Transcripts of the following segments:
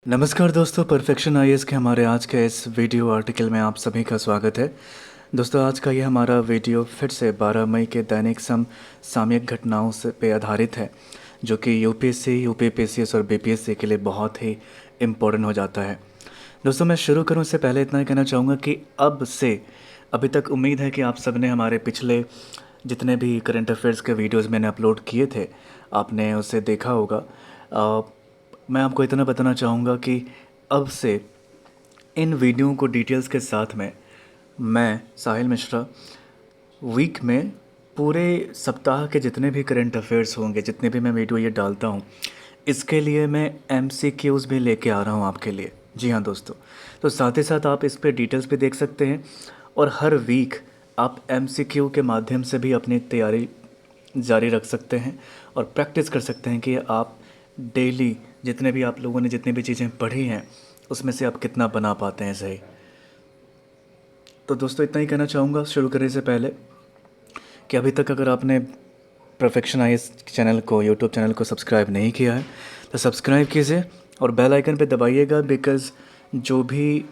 नमस्कार दोस्तों, perfection IAS के हमारे आज के इस वीडियो आर्टिकल में आप सभी का स्वागत है। दोस्तों, आज का ये हमारा वीडियो फिर से 12 मई के दैनिक सामयिक घटनाओं से पे आधारित है, जो कि यूपीएससी, यूपीपीएससी और बीपीएससी के लिए बहुत ही इम्पोर्टेंट हो जाता है। दोस्तों, मैं शुरू करूँ इससे पहले इतना ही कहना चाहूँगा कि अब से अभी तक उम्मीद है कि आप सब ने हमारे पिछले जितने भी करंट अफेयर्स के वीडियोज़ मैंने अपलोड किए थे, आपने उसे देखा होगा। मैं आपको इतना बताना चाहूँगा कि अब से इन वीडियो को डिटेल्स के साथ में मैं साहिल मिश्रा वीक में पूरे सप्ताह के जितने भी करंट अफेयर्स होंगे, जितने भी मैं वीडियो ये डालता हूँ, इसके लिए मैं एमसीक्यूज़ भी लेके आ रहा हूँ आपके लिए। जी हाँ दोस्तों, तो साथ ही साथ आप इस पे डिटेल्स भी देख सकते हैं और हर वीक आप एमसीक्यू के माध्यम से भी अपनी तैयारी जारी रख सकते हैं और प्रैक्टिस कर सकते हैं कि आप डेली जितने भी आप लोगों ने जितनी भी चीज़ें पढ़ी हैं उसमें से आप कितना बना पाते हैं सही। तो दोस्तों, इतना ही कहना चाहूँगा शुरू करने से पहले कि अभी तक अगर आपने परफेक्शन आईएएस चैनल को, यूट्यूब चैनल को सब्सक्राइब नहीं किया है तो सब्सक्राइब कीजिए और बेल आइकन पे दबाइएगा, बिकॉज़ जो भी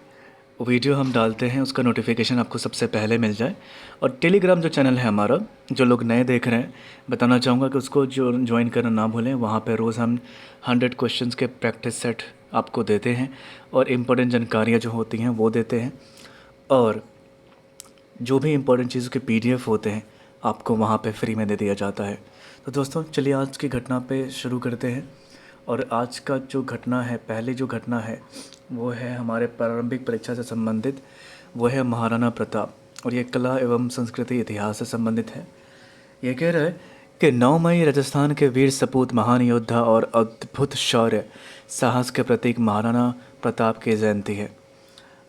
वीडियो हम डालते हैं उसका नोटिफिकेशन आपको सबसे पहले मिल जाए। और टेलीग्राम जो चैनल है हमारा, जो लोग नए देख रहे हैं, बताना चाहूँगा कि उसको जो ज्वाइन करना ना भूलें। वहाँ पे रोज़ हम 100 क्वेश्चंस के प्रैक्टिस सेट आपको देते हैं और इम्पोर्टेंट जानकारियाँ जो होती हैं वो देते हैं, और जो भी इम्पोर्टेंट चीज़ों के पीडीएफ होते हैं आपको वहाँ पे फ्री में दे दिया जाता है। तो दोस्तों, चलिए आज की घटना पे शुरू करते हैं। और आज का जो घटना है, पहली जो घटना है वो है हमारे प्रारंभिक परीक्षा से संबंधित। वो है महाराणा प्रताप, और ये कला एवं संस्कृति इतिहास से संबंधित है। ये कह रहा है कि 9 मई राजस्थान के वीर सपूत, महान योद्धा और अद्भुत शौर्य साहस के प्रतीक महाराणा प्रताप की जयंती है।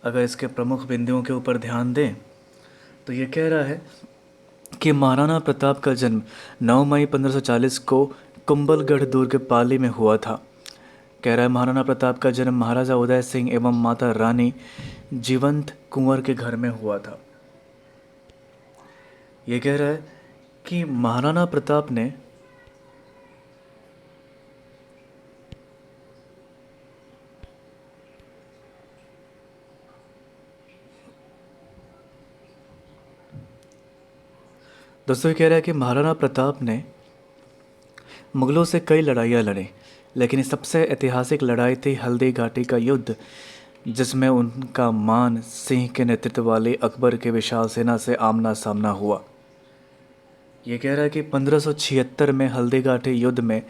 अगर इसके प्रमुख बिंदुओं के ऊपर ध्यान दें तो ये कह रहा है कि महाराणा प्रताप का जन्म 9 मई 1540 को कुंभलगढ़ दुर्ग पाली में हुआ था। कह रहा है महाराणा प्रताप का जन्म महाराजा उदय सिंह एवं माता रानी जीवंत कुंवर के घर में हुआ था। ये कह रहा है कि महाराणा प्रताप ने दोस्तों ये कह रहा है कि महाराणा प्रताप ने मुगलों से कई लड़ाइयाँ लड़ी, लेकिन सबसे ऐतिहासिक लड़ाई थी हल्दी घाटी का युद्ध, जिसमें उनका मान सिंह के नेतृत्व वाले अकबर के विशाल सेना से आमना सामना हुआ। ये कह रहा है कि 1576 में हल्दी घाटी युद्ध में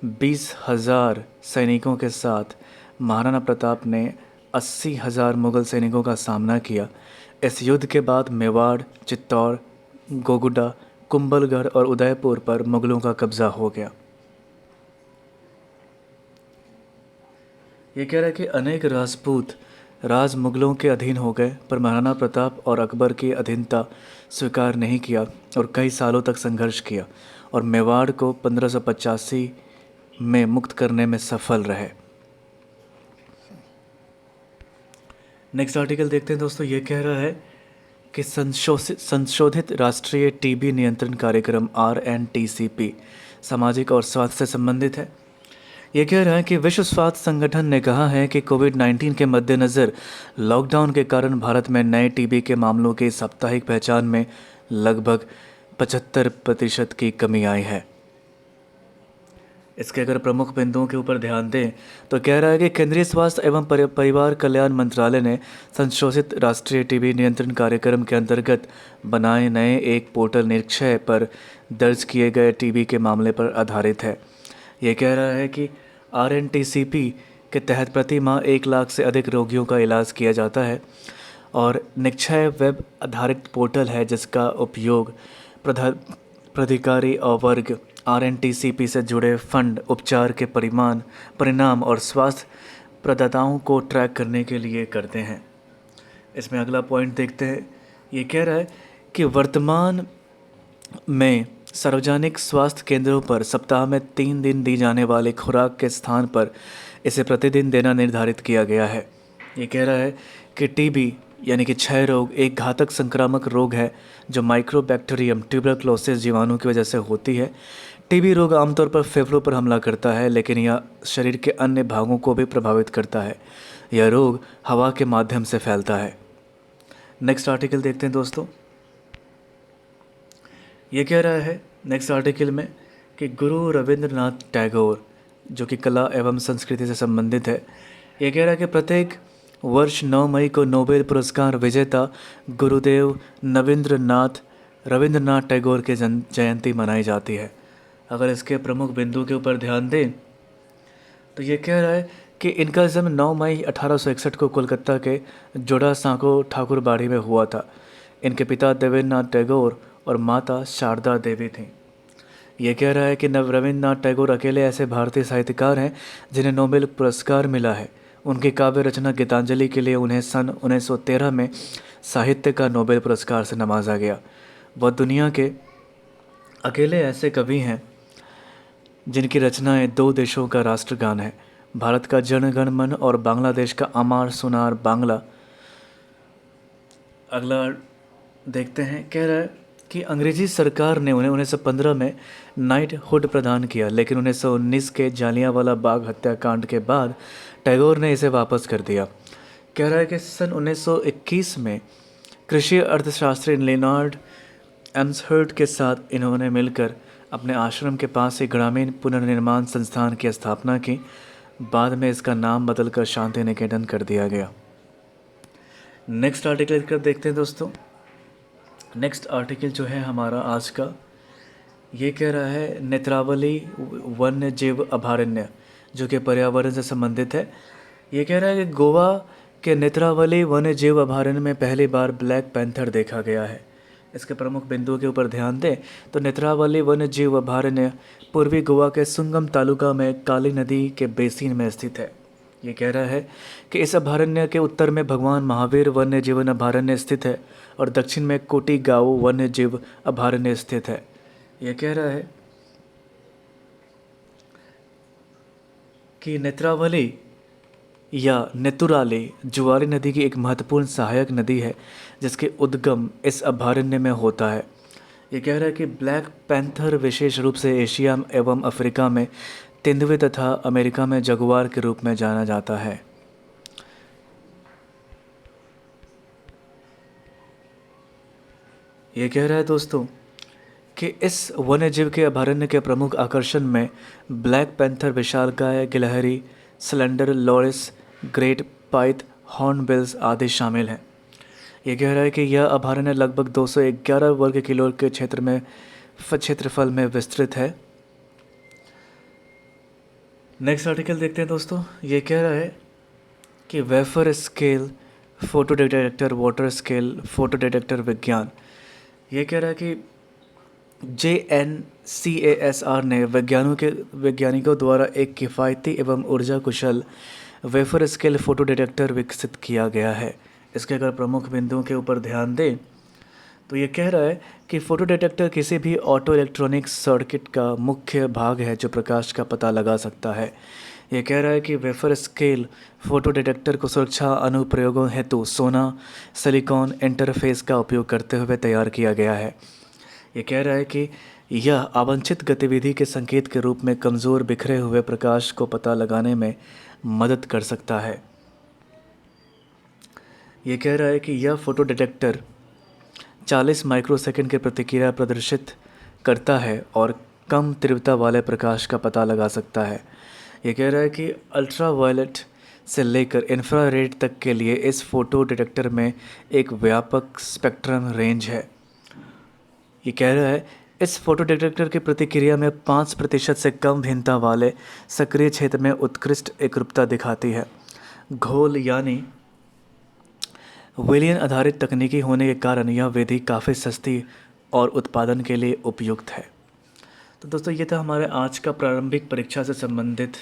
20,000 सैनिकों के साथ महाराणा प्रताप ने 80,000 मुगल सैनिकों का सामना किया। इस युद्ध के बाद मेवाड़, चित्तौड़, गोगुडा, कुंभलगढ़ और उदयपुर पर मुगलों का कब्जा हो गया। ये कह रहा है कि अनेक राजपूत राज मुगलों के अधीन हो गए, पर महाराणा प्रताप और अकबर की अधीनता स्वीकार नहीं किया और कई सालों तक संघर्ष किया और मेवाड़ को 1585 में मुक्त करने में सफल रहे। नेक्स्ट आर्टिकल देखते हैं दोस्तों। ये कह रहा है कि संशोधित राष्ट्रीय टीबी नियंत्रण कार्यक्रम RNTCP सामाजिक और स्वास्थ्य से संबंधित है। ये कह रहा है कि विश्व स्वास्थ्य संगठन ने कहा है कि कोविड-19 के मद्देनज़र लॉकडाउन के कारण भारत में नए टीबी के मामलों की साप्ताहिक पहचान में लगभग 75% की कमी आई है। इसके अगर प्रमुख बिंदुओं के ऊपर ध्यान दें तो कह रहा है कि केंद्रीय स्वास्थ्य एवं परिवार कल्याण मंत्रालय ने संशोधित राष्ट्रीय टीबी नियंत्रण कार्यक्रम के अंतर्गत बनाए नए एक पोर्टल निक्षय पर दर्ज किए गए टीबी के मामले पर आधारित है। ये कह रहा है कि RNTCP के तहत प्रति माह 1 लाख से अधिक रोगियों का इलाज किया जाता है और निक्षय वेब आधारित पोर्टल है जिसका उपयोग प्राधिकारी और वर्ग RNTCP से जुड़े फंड, उपचार के परिणाम और स्वास्थ्य प्रदाताओं को ट्रैक करने के लिए करते हैं। इसमें अगला पॉइंट देखते हैं। ये कह रहा है कि वर्तमान में सार्वजनिक स्वास्थ्य केंद्रों पर सप्ताह में 3 दिन दी जाने वाली खुराक के स्थान पर इसे प्रतिदिन देना निर्धारित किया गया है। ये कह रहा है कि टीबी यानी कि क्षय रोग एक घातक संक्रामक रोग है जो माइक्रोबैक्टीरियम ट्यूबरक्लोसिस जीवाणु की वजह से होती है। टीबी रोग आमतौर पर फेफड़ों पर हमला करता है, लेकिन यह शरीर के अन्य भागों को भी प्रभावित करता है। यह रोग हवा के माध्यम से फैलता है। नेक्स्ट आर्टिकल देखते हैं दोस्तों। ये कह रहा है नेक्स्ट आर्टिकल में कि गुरु रविंद्रनाथ टैगोर, जो कि कला एवं संस्कृति से संबंधित है, ये कह रहा है कि प्रत्येक वर्ष 9 मई को नोबेल पुरस्कार विजेता गुरुदेव रविंद्रनाथ टैगोर की जयंती मनाई जाती है। अगर इसके प्रमुख बिंदु के ऊपर ध्यान दें तो ये कह रहा है कि इनका जन्म 9 मई 1861 को कोलकाता के जोड़ा सांको ठाकुरबाड़ी में हुआ था। इनके पिता देवेंद्रनाथ टैगोर और माता शारदा देवी थीं। ये कह रहा है कि रविंद्रनाथ टैगोर अकेले ऐसे भारतीय साहित्यकार हैं जिन्हें नोबेल पुरस्कार मिला है। उनकी काव्य रचना गीतांजलि के लिए उन्हें सन 1913 में साहित्य का नोबेल पुरस्कार से नवाजा गया। वह दुनिया के अकेले ऐसे कवि हैं जिनकी रचनाएं 2 देशों का राष्ट्रगान है, भारत का जन गण मन और बांग्लादेश का अमार सुनार बांग्ला। अगला देखते हैं। कह रहा है कि अंग्रेजी सरकार ने उन्हें 1915 में नाइटहुड प्रदान किया, लेकिन 1919 के जालियांवाला बाग हत्याकांड के बाद टैगोर ने इसे वापस कर दिया। कह रहा है कि सन 1921 में कृषि अर्थशास्त्री लियोनार्ड एम्सहर्ट के साथ इन्होंने मिलकर अपने आश्रम के पास एक ग्रामीण पुनर्निर्माण संस्थान की स्थापना की। बाद में इसका नाम बदलकर शांति निकेतन कर दिया गया। नेक्स्ट आर्टिकल कर देखते हैं दोस्तों। नेक्स्ट आर्टिकल जो है हमारा आज का, ये कह रहा है नेत्रावली वन्य जीव अभयारण्य, जो कि पर्यावरण से संबंधित है। ये कह रहा है कि गोवा के नेत्रावली वन्य जीव अभयारण्य में पहली बार ब्लैक पैंथर देखा गया है। इसके प्रमुख बिंदुओं के ऊपर ध्यान दें तो नेत्रावली वन्य जीव अभयारण्य पूर्वी गोवा के सुंगम तालुका में काली नदी के बेसिन में स्थित है। ये कह रहा है कि इस अभयारण्य के उत्तर में भगवान महावीर वन्य जीवन अभयारण्य स्थित है और दक्षिण में कोटीगांव वन्य जीव अभयारण्य स्थित है। यह कह रहा है कि नेत्रावली या नेतुराली जुआरी नदी की एक महत्वपूर्ण सहायक नदी है जिसके उद्गम इस अभयारण्य में होता है। ये कह रहा है कि ब्लैक पैंथर विशेष रूप से एशिया एवं अफ्रीका में तेंदुए तथा अमेरिका में जगुआर के रूप में जाना जाता है। ये कह रहा है दोस्तों कि इस वन्यजीव के अभयारण्य के प्रमुख आकर्षण में ब्लैक पैंथर, विशालकाय गिलहरी, स्लेंडर लॉरिस, ग्रेट पाइथ, हॉर्नबिल्स आदि शामिल हैं। ये कह रहा है कि यह अभयारण्य लगभग 211 वर्ग किलो के क्षेत्रफल में विस्तृत है। नेक्स्ट आर्टिकल देखते हैं दोस्तों। ये कह रहा है कि wafer scale photo detector, water scale photo detector विज्ञान। ये कह रहा है कि JNCASR ने वैज्ञानिकों द्वारा एक किफ़ायती एवं ऊर्जा कुशल वेफर स्केल फोटो डिटेक्टर विकसित किया गया है। इसके अगर प्रमुख बिंदुओं के ऊपर ध्यान दें तो ये कह रहा है कि फोटो डिटेक्टर किसी भी ऑटो इलेक्ट्रॉनिक सर्किट का मुख्य भाग है जो प्रकाश का पता लगा सकता है। ये कह रहा है कि वेफर स्केल फोटो डिटेक्टर को सुरक्षा अनुप्रयोगों हेतु सोना सिलिकॉन इंटरफेस का उपयोग करते हुए तैयार किया गया है। ये कह रहा है कि यह अवांछित गतिविधि के संकेत के रूप में कमज़ोर बिखरे हुए प्रकाश को पता लगाने में मदद कर सकता है। ये कह रहा है कि यह फोटो डिटेक्टर 40 माइक्रोसेकंड की प्रतिक्रिया प्रदर्शित करता है और कम तीव्रता वाले प्रकाश का पता लगा सकता है। ये कह रहा है कि अल्ट्रावायलेट से लेकर इंफ्रारेड तक के लिए इस फोटो डिटेक्टर में एक व्यापक स्पेक्ट्रम रेंज है। ये कह रहा है इस फोटो डिटेक्टर की प्रतिक्रिया में 5% से कम भिन्नता वाले सक्रिय क्षेत्र में उत्कृष्ट एकरूपता दिखाती है। घोल यानी विलयन आधारित तकनीकी होने के कारण यह विधि काफ़ी सस्ती और उत्पादन के लिए उपयुक्त है। तो दोस्तों ये था हमारे आज का प्रारंभिक परीक्षा से संबंधित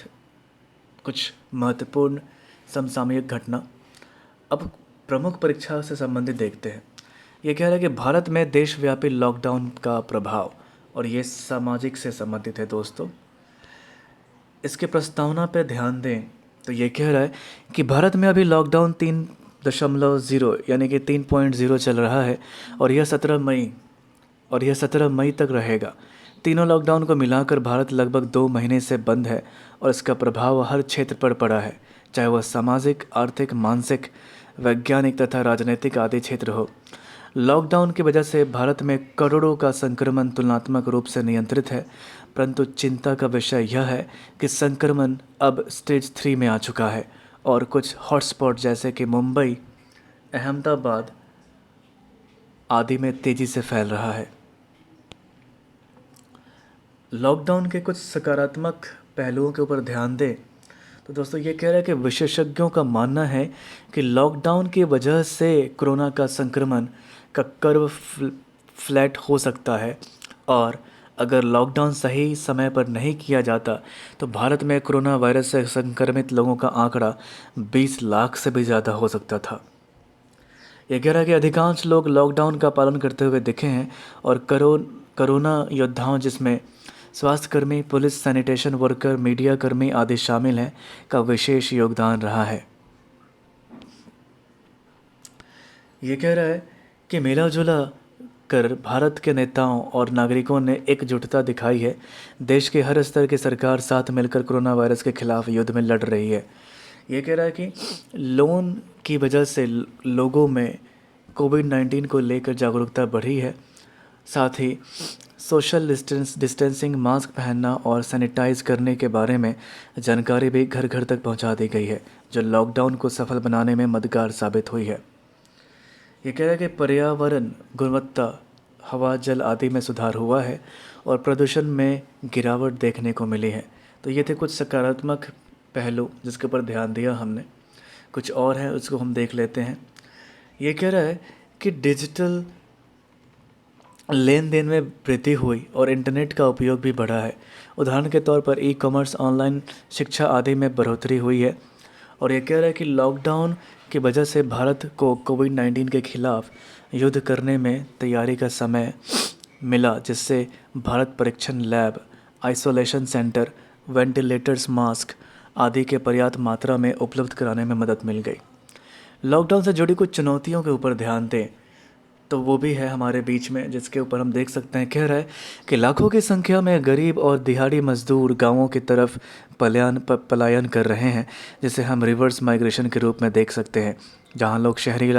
कुछ महत्वपूर्ण समसामयिक घटना। अब प्रमुख परीक्षा से संबंधित देखते हैं। ये कह रहा है कि भारत में देशव्यापी लॉकडाउन का प्रभाव, और ये सामाजिक से संबंधित है दोस्तों। इसके प्रस्तावना पर ध्यान दें तो ये कह रहा है कि भारत में अभी लॉकडाउन 3.0 यानी कि 3.0 चल रहा है और यह 17 मई तक रहेगा। तीनों लॉकडाउन को मिलाकर भारत लगभग 2 महीने से बंद है और इसका प्रभाव हर क्षेत्र पर पड़ा है, चाहे वह सामाजिक, आर्थिक, मानसिक, वैज्ञानिक तथा राजनीतिक आदि क्षेत्र हो। लॉकडाउन की वजह से भारत में करोड़ों का संक्रमण तुलनात्मक रूप से नियंत्रित है, परंतु चिंता का विषय यह है कि संक्रमण अब स्टेज 3 में आ चुका है और कुछ हॉटस्पॉट जैसे कि मुंबई, अहमदाबाद आदि में तेज़ी से फैल रहा है। लॉकडाउन के कुछ सकारात्मक पहलुओं के ऊपर ध्यान दें तो दोस्तों ये कह रहा है कि विशेषज्ञों का मानना है कि लॉकडाउन की वजह से कोरोना का संक्रमण का कर्व फ्लैट हो सकता है और अगर लॉकडाउन सही समय पर नहीं किया जाता तो भारत में कोरोना वायरस से संक्रमित लोगों का आंकड़ा 20 लाख से भी ज़्यादा हो सकता था। यह कह रहा है कि अधिकांश लोग लॉकडाउन का पालन करते हुए दिखे हैं और कोरोना योद्धाओं जिसमें स्वास्थ्यकर्मी, पुलिस, सैनिटेशन वर्कर, मीडिया कर्मी आदि शामिल हैं का विशेष योगदान रहा है। ये कह रहा है कि मेला जुला कर भारत के नेताओं और नागरिकों ने एकजुटता दिखाई है। देश के हर स्तर की सरकार साथ मिलकर कोरोना वायरस के खिलाफ युद्ध में लड़ रही है। ये कह रहा है कि लोन की वजह से लोगों में कोविड-19 को लेकर जागरूकता बढ़ी है। साथ ही सोशल डिस्टेंसिंग, मास्क पहनना और सैनिटाइज करने के बारे में जानकारी भी घर घर तक पहुंचा दी गई है, जो लॉकडाउन को सफल बनाने में मददगार साबित हुई है। ये कह रहा है कि पर्यावरण गुणवत्ता, हवा, जल आदि में सुधार हुआ है और प्रदूषण में गिरावट देखने को मिली है। तो ये थे कुछ सकारात्मक पहलू जिसके ऊपर ध्यान दिया हमने। कुछ और है उसको हम देख लेते हैं। ये कह रहा है कि डिजिटल लेन देन में वृद्धि हुई और इंटरनेट का उपयोग भी बढ़ा है। उदाहरण के तौर पर ई-कॉमर्स, ऑनलाइन शिक्षा आदि में बढ़ोतरी हुई है। और ये कह रहा है कि लॉकडाउन की वजह से भारत को कोविड-19 के खिलाफ युद्ध करने में तैयारी का समय मिला, जिससे भारत परीक्षण lab, isolation centre, ventilators, mask आदि के पर्याप्त मात्रा में उपलब्ध कराने में मदद मिल गई। लॉकडाउन से जुड़ी कुछ चुनौतियों के ऊपर ध्यान दें तो वो भी है हमारे बीच में, जिसके ऊपर हम देख सकते हैं। कह रहा है कि लाखों की संख्या में गरीब और दिहाड़ी मजदूर गांवों की तरफ पलायन कर रहे हैं, जिसे हम रिवर्स माइग्रेशन के रूप में देख सकते हैं, जहां लोग शहरी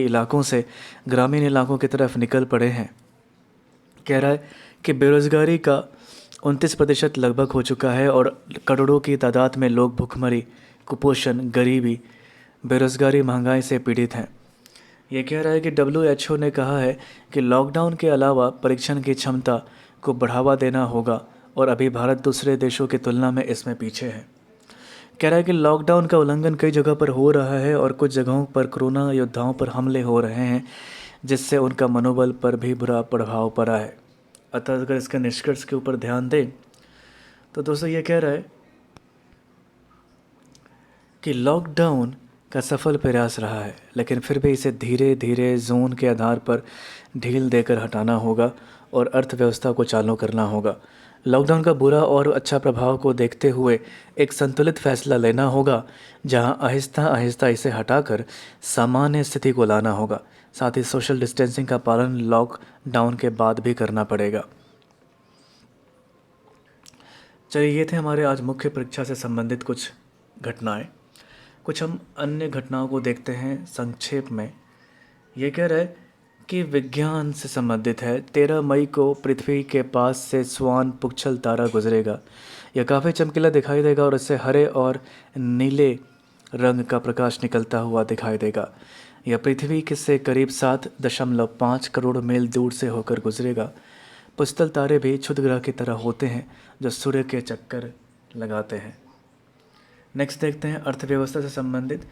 इलाकों से ग्रामीण इलाकों की तरफ निकल पड़े हैं। कह रहा है कि बेरोज़गारी का 29% लगभग हो चुका है और करोड़ों की तादाद में लोग भुखमरी, कुपोषण, गरीबी, बेरोज़गारी, महंगाई से पीड़ित हैं। ये कह रहा है कि WHO ने कहा है कि लॉकडाउन के अलावा परीक्षण की क्षमता को बढ़ावा देना होगा और अभी भारत दूसरे देशों की तुलना में इसमें पीछे है। कह रहा है कि लॉकडाउन का उल्लंघन कई जगह पर हो रहा है और कुछ जगहों पर कोरोना योद्धाओं पर हमले हो रहे हैं, जिससे उनका मनोबल पर भी बुरा प्रभाव पड़ा है। अतः अगर इसके निष्कर्ष के ऊपर ध्यान दें तो दोस्तों ये कह रहा है कि लॉकडाउन का सफल प्रयास रहा है, लेकिन फिर भी इसे धीरे धीरे जोन के आधार पर ढील देकर हटाना होगा और अर्थव्यवस्था को चालू करना होगा। लॉकडाउन का बुरा और अच्छा प्रभाव को देखते हुए एक संतुलित फैसला लेना होगा, जहां आहिस्ता आहिस्ता इसे हटाकर सामान्य स्थिति को लाना होगा। साथ ही सोशल डिस्टेंसिंग का पालन लॉकडाउन के बाद भी करना पड़ेगा। चलिए, ये थे हमारे आज मुख्य परीक्षा से संबंधित कुछ घटनाएं। कुछ हम अन्य घटनाओं को देखते हैं संक्षेप में। ये कह रहा है कि विज्ञान से संबंधित है। 13 मई को पृथ्वी के पास से स्वान पुच्छल तारा गुजरेगा। यह काफ़ी चमकीला दिखाई देगा और इससे हरे और नीले रंग का प्रकाश निकलता हुआ दिखाई देगा। यह पृथ्वी के से करीब 7.5 करोड़ मील दूर से होकर गुजरेगा। पुच्छल तारे भी क्षुद्र ग्रह की तरह होते हैं जो सूर्य के चक्कर लगाते हैं। नेक्स्ट देखते हैं अर्थव्यवस्था से संबंधित।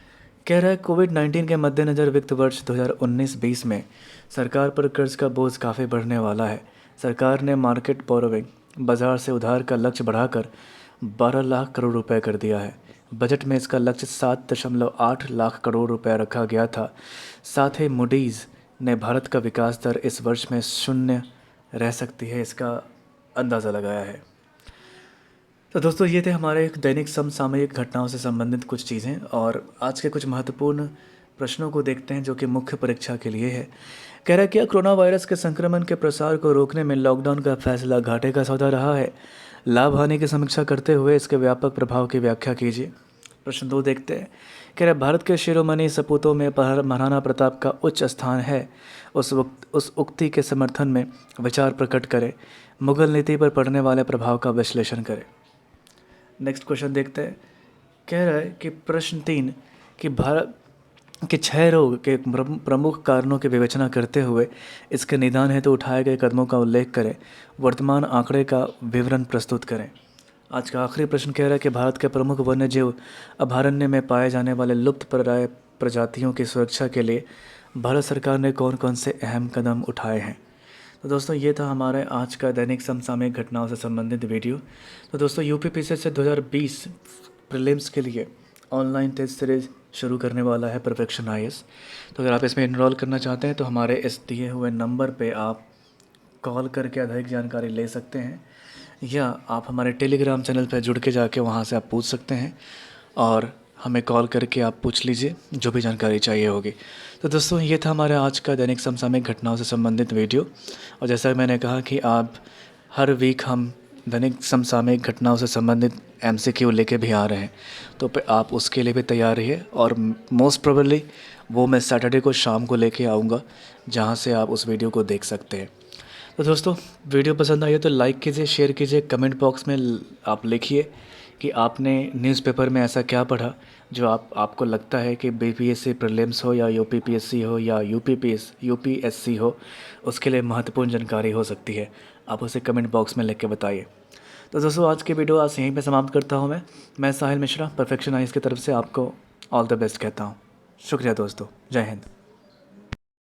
कह रहा है कोविड-19 के मद्देनज़र वित्त वर्ष 2019-20 में सरकार पर कर्ज का बोझ काफ़ी बढ़ने वाला है। सरकार ने मार्केट बोरोविंग, बाजार से उधार का लक्ष्य बढ़ाकर 12 लाख करोड़ रुपए कर दिया है। बजट में इसका लक्ष्य 7.8 लाख करोड़ रुपए रखा गया था। साथ ही मूडीज़ ने भारत का विकास दर इस वर्ष में 0 रह सकती है, इसका अंदाज़ा लगाया है। तो दोस्तों ये थे हमारे दैनिक समसामयिक घटनाओं से संबंधित कुछ चीज़ें, और आज के कुछ महत्वपूर्ण प्रश्नों को देखते हैं जो कि मुख्य परीक्षा के लिए है। कह रहा है क्या कोरोना वायरस के संक्रमण के प्रसार को रोकने में लॉकडाउन का फैसला घाटे का सौदा रहा है? लाभ हानि की समीक्षा करते हुए इसके व्यापक प्रभाव की व्याख्या कीजिए। प्रश्न 2 देखते हैं। कह रहे भारत के शिरोमणि सपूतों में महाराणा प्रताप का उच्च स्थान है। उस उक्ति के समर्थन में विचार प्रकट करें। मुगल नीति पर पड़ने वाले प्रभाव का विश्लेषण करें। नेक्स्ट क्वेश्चन देखते हैं। कह रहा है कि प्रश्न 3 कि भारत के क्षय रोग के प्रमुख कारणों की विवेचना करते हुए इसके निदान हेतु उठाए गए कदमों का उल्लेख करें। वर्तमान आंकड़े का विवरण प्रस्तुत करें। आज का आखिरी प्रश्न कह रहा है कि भारत के प्रमुख वन्यजीव अभयारण्य में पाए जाने वाले लुप्तप्राय प्रजातियों की सुरक्षा के लिए भारत सरकार ने कौन कौन से अहम कदम उठाए हैं। तो दोस्तों ये था हमारे आज का दैनिक समसामयिक घटनाओं से संबंधित वीडियो। तो दोस्तों यूपीपीएससी से 2020 प्रीलिम्स के लिए ऑनलाइन टेस्ट सीरीज शुरू करने वाला है परफेक्शन आईएएस। तो अगर आप इसमें इनरोल करना चाहते हैं तो हमारे इस दिए हुए नंबर पे आप कॉल करके अधिक जानकारी ले सकते हैं, या आप हमारे टेलीग्राम चैनल पर जुड़ के जाके वहाँ से आप पूछ सकते हैं और हमें कॉल करके आप पूछ लीजिए जो भी जानकारी चाहिए होगी। तो दोस्तों ये था हमारा आज का दैनिक समसामयिक घटनाओं से संबंधित वीडियो। और जैसा मैंने कहा कि आप हर वीक हम दैनिक समसामयिक घटनाओं से संबंधित एमसीक्यू लेके भी आ रहे हैं, तो आप उसके लिए भी तैयार रहिए। और मोस्ट प्रोबेबली वो मैं सैटरडे को शाम को लेके आऊँगा, जहाँ से आप उस वीडियो को देख सकते हैं। तो दोस्तों वीडियो पसंद आई है तो लाइक कीजिए, शेयर कीजिए, कमेंट बॉक्स में आप लिखिए कि आपने न्यूज़पेपर में ऐसा क्या पढ़ा जो आपको लगता है कि बीपीएससी प्रीलिम्स हो या यूपीपीएससी हो या यूपीएससी हो, उसके लिए महत्वपूर्ण जानकारी हो सकती है। आप उसे कमेंट बॉक्स में लिख के बताइए। तो दोस्तों आज की वीडियो आज यहीं पे समाप्त करता हूँ। मैं साहिल मिश्रा परफेक्शन आईएएस की तरफ से आपको ऑल द बेस्ट कहता हूँ। शुक्रिया दोस्तों, जय हिंद।